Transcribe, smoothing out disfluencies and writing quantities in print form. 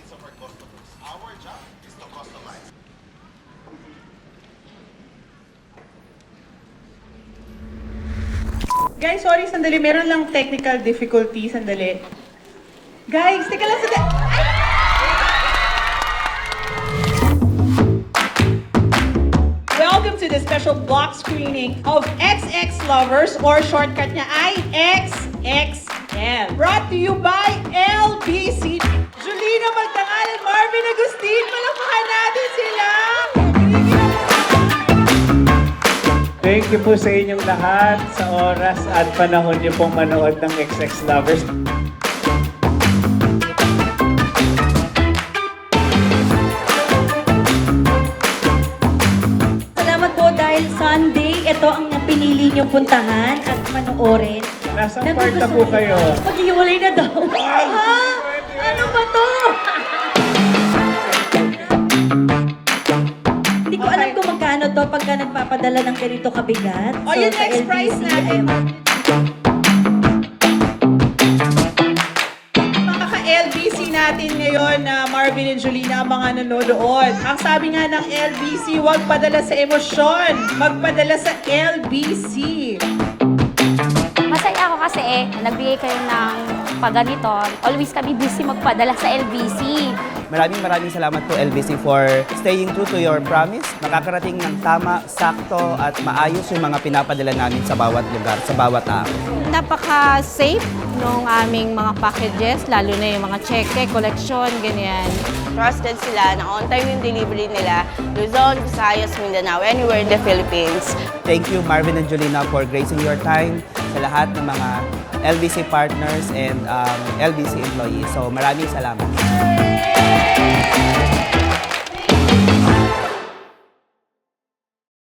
needs of our customers. Our job is to customize. Guys, sorry, sandali. Meron lang technical difficulty. Sandali. Guys, teka lang sandali. Welcome to the special block screening of XX Lovers, or shortcut niya ay XXL. Brought to you by LBC. Julina Magdangal at Marvin Agustin. Palakpakan natin sila! Thank you po sa inyong lahat sa oras at panahon niyo pong manood ng XX Lovers. Salamat po dahil Sunday, ito ang pinili niyong puntahan at panoorin. Nasang part na po kayo? Pag-iwalay na daw. Ha? Ano ba to? Hindi ko alam kung magkano to pagka nagpapadala ng ganito kabigat. O, yung sa next prize LBC, natin. Mga ka-LBC natin ngayon na Marvin and Julina, ang mga nanonood. Ang sabi nga ng LBC, huwag padala sa emosyon, magpadala sa LBC. Masaya ako kasi nagbigay kayo ng pagganito. Always kami busy magpadala sa LBC. Maraming salamat po LBC for staying true to your promise. Nakakarating ng tama, sakto at maayos yung mga pinapadala namin sa bawat lugar, sa bawat araw. Napaka-safe nung aming mga packages, lalo na yung mga cheque, collection, ganyan. Trusted sila na on time yung delivery nila. Luzon, Visayas, Mindanao, anywhere in the Philippines. Thank you Marvin and Julina for gracing your time sa lahat ng mga LBC partners and LBC employees. So maraming salamat.